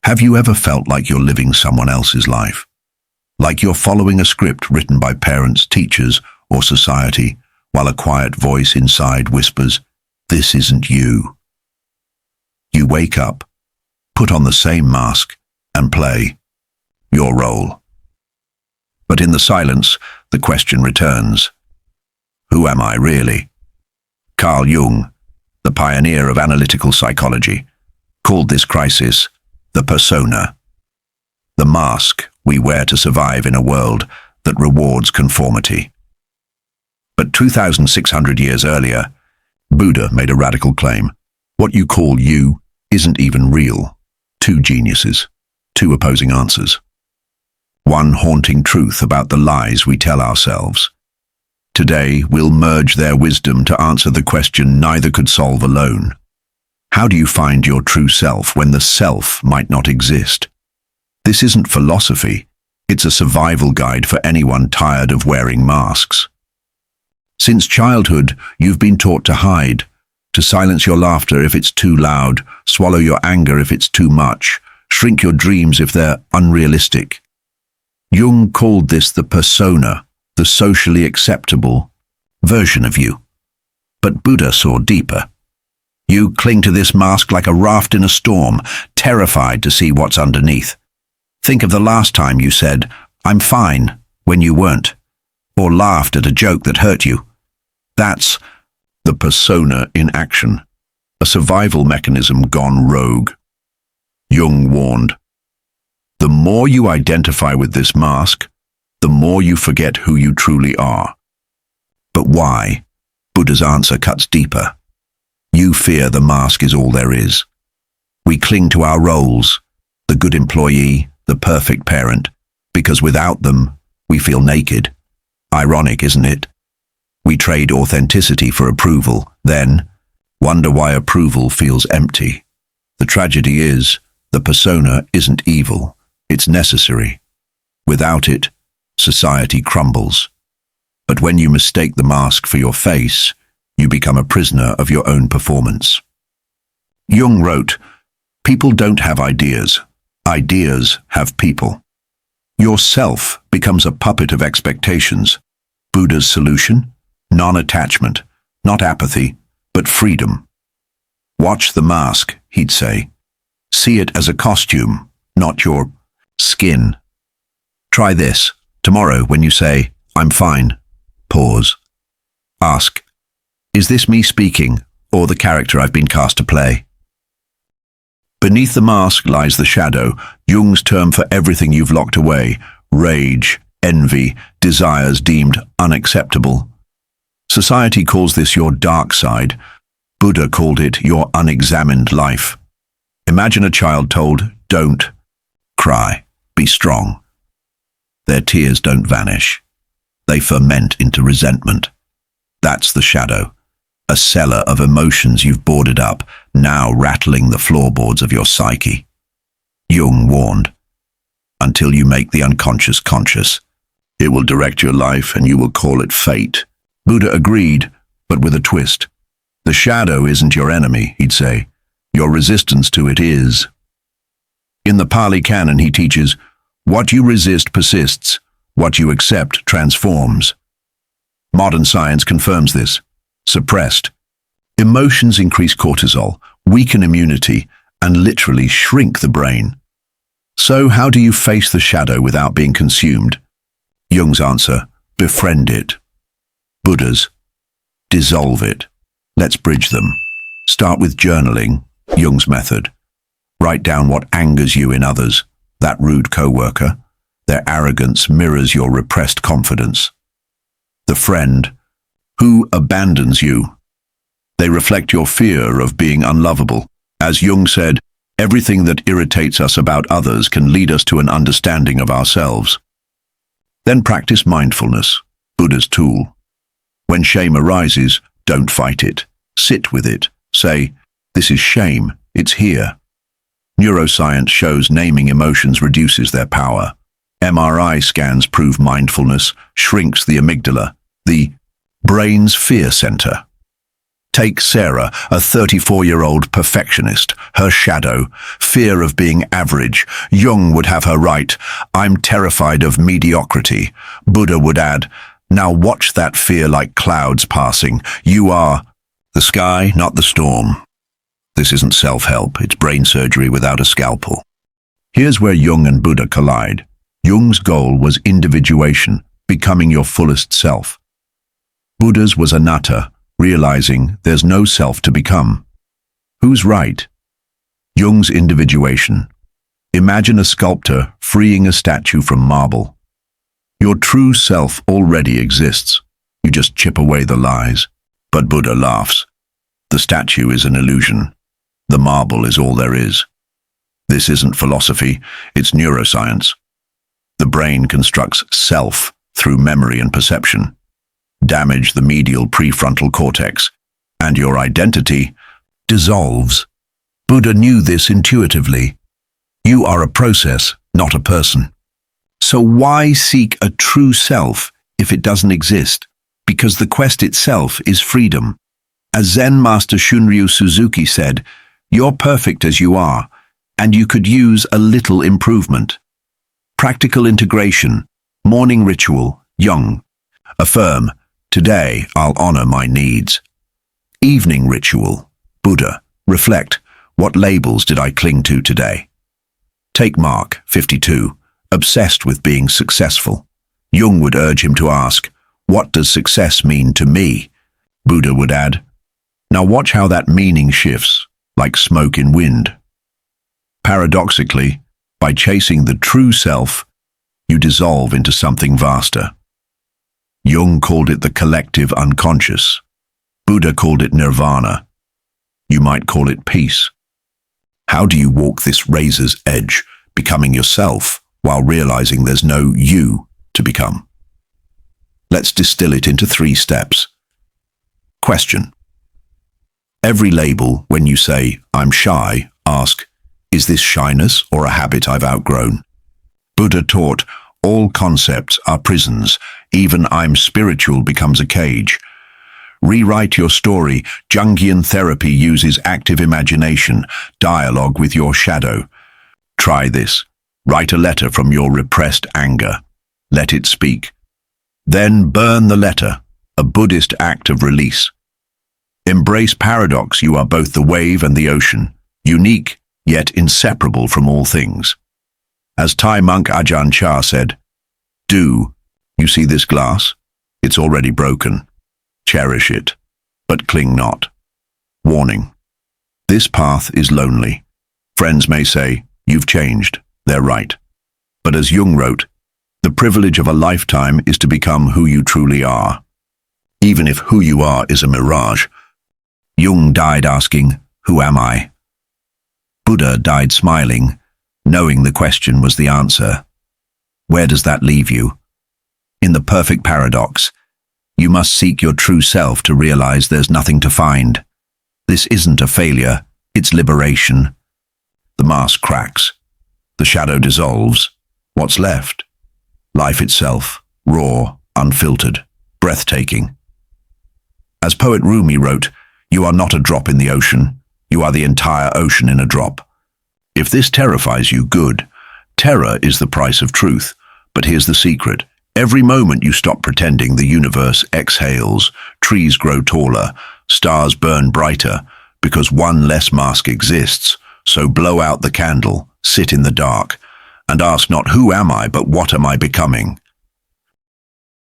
Have you ever felt like you're living someone else's life? Like you're following a script written by parents, teachers, or society, while a quiet voice inside whispers, "This isn't you." You wake up, put on the same mask, and play your role. But in the silence, the question returns. Who am I really? Carl Jung, the pioneer of analytical psychology, called this crisis the persona, the mask we wear to survive in a world that rewards conformity. But 2,600 years earlier, Buddha made a radical claim. What you call you isn't even real. Two geniuses, two opposing answers. One haunting truth about the lies we tell ourselves. Today, we'll merge their wisdom to answer the question neither could solve alone. How do you find your true self when the self might not exist? This isn't philosophy. It's a survival guide for anyone tired of wearing masks. Since childhood, you've been taught to hide, to silence your laughter if it's too loud, swallow your anger if it's too much, shrink your dreams if they're unrealistic. Jung called this the persona, the socially acceptable version of you. But Buddha saw deeper. You cling to this mask like a raft in a storm, terrified to see what's underneath. Think of the last time you said, "I'm fine," when you weren't, or laughed at a joke that hurt you. That's the persona in action, a survival mechanism gone rogue. Jung warned, the more you identify with this mask, the more you forget who you truly are. But why? Buddha's answer cuts deeper. You fear the mask is all there is. We cling to our roles, the good employee, the perfect parent, because without them, we feel naked. Ironic, isn't it? We trade authenticity for approval, then wonder why approval feels empty. The tragedy is, the persona isn't evil, it's necessary. Without it, society crumbles. But when you mistake the mask for your face, you become a prisoner of your own performance. Jung wrote, "People don't have ideas. Ideas have people." Your self becomes a puppet of expectations. Buddha's solution? Non-attachment, not apathy, but freedom. Watch the mask, he'd say. See it as a costume, not your skin. Try this. Tomorrow, when you say, "I'm fine," pause. Ask, is this me speaking, or the character I've been cast to play? Beneath the mask lies the shadow, Jung's term for everything you've locked away, rage, envy, desires deemed unacceptable. Society calls this your dark side. Buddha called it your unexamined life. Imagine a child told, "Don't cry, be strong." Their tears don't vanish. They ferment into resentment. That's the shadow, a cellar of emotions you've boarded up, now rattling the floorboards of your psyche. Jung warned, until you make the unconscious conscious, it will direct your life and you will call it fate. Buddha agreed, but with a twist. The shadow isn't your enemy, he'd say. Your resistance to it is. In the Pali Canon, he teaches, what you resist persists, what you accept transforms. Modern science confirms this. Suppressed. Emotions increase cortisol, weaken immunity, and literally shrink the brain. So how do you face the shadow without being consumed? Jung's answer, befriend it. Buddha's, dissolve it. Let's bridge them. Start with journaling, Jung's method. Write down what angers you in others, that rude coworker. Their arrogance mirrors your repressed confidence. The friend, who abandons you. They reflect your fear of being unlovable. As Jung said, everything that irritates us about others can lead us to an understanding of ourselves. Then practice mindfulness, Buddha's tool. When shame arises, don't fight it. Sit with it. Say, this is shame, it's here. Neuroscience shows naming emotions reduces their power. MRI scans prove mindfulness shrinks the amygdala, the brain's fear center. Take Sarah, a 34-year-old perfectionist, her shadow, fear of being average. Jung would have her write, "I'm terrified of mediocrity." Buddha would add, "Now watch that fear like clouds passing. You are the sky, not the storm." This isn't self-help, it's brain surgery without a scalpel. Here's where Jung and Buddha collide. Jung's goal was individuation, becoming your fullest self. Buddha's was anatta, realizing there's no self to become. Who's right? Jung's individuation. Imagine a sculptor freeing a statue from marble. Your true self already exists. You just chip away the lies. But Buddha laughs. The statue is an illusion. The marble is all there is. This isn't philosophy, it's neuroscience. The brain constructs self through memory and perception. Damage the medial prefrontal cortex, and your identity dissolves. Buddha knew this intuitively. You are a process, not a person. So why seek a true self if it doesn't exist? Because the quest itself is freedom. As Zen master Shunryu Suzuki said, "You're perfect as you are, and you could use a little improvement." Practical integration, morning ritual, Jung. Affirm, "Today I'll honor my needs." Evening ritual, Buddha. Reflect, what labels did I cling to today? Take Mark, 52, obsessed with being successful. Jung would urge him to ask, "What does success mean to me?" Buddha would add, "Now watch how that meaning shifts, like smoke in wind." Paradoxically, by chasing the true self, you dissolve into something vaster. Jung called it the collective unconscious. Buddha called it nirvana. You might call it peace. How do you walk this razor's edge, becoming yourself, while realizing there's no you to become? Let's distill it into 3 steps. Question. Every label, when you say, "I'm shy," ask, "Is this shyness or a habit I've outgrown?" Buddha taught, all concepts are prisons. Even "I'm spiritual" becomes a cage. Rewrite your story. Jungian therapy uses active imagination, dialogue with your shadow. Try this. Write a letter from your repressed anger. Let it speak. Then burn the letter, a Buddhist act of release. Embrace paradox. You are both the wave and the ocean, unique yet inseparable from all things. As Thai monk Ajahn Chah said, "Do you see this glass? It's already broken. Cherish it, but cling not." Warning. This path is lonely. Friends may say, "You've changed." They're right. But as Jung wrote, the privilege of a lifetime is to become who you truly are. Even if who you are is a mirage. Jung died asking, "Who am I?" Buddha died smiling, knowing the question was the answer. Where does that leave you? In the perfect paradox, you must seek your true self to realize there's nothing to find. This isn't a failure, it's liberation. The mask cracks. The shadow dissolves. What's left? Life itself, raw, unfiltered, breathtaking. As poet Rumi wrote, "You are not a drop in the ocean. You are the entire ocean in a drop." If this terrifies you, good. Terror is the price of truth. But here's the secret. Every moment you stop pretending, the universe exhales, trees grow taller, stars burn brighter, because one less mask exists. So blow out the candle, sit in the dark, and ask not "Who am I?" but "What am I becoming?"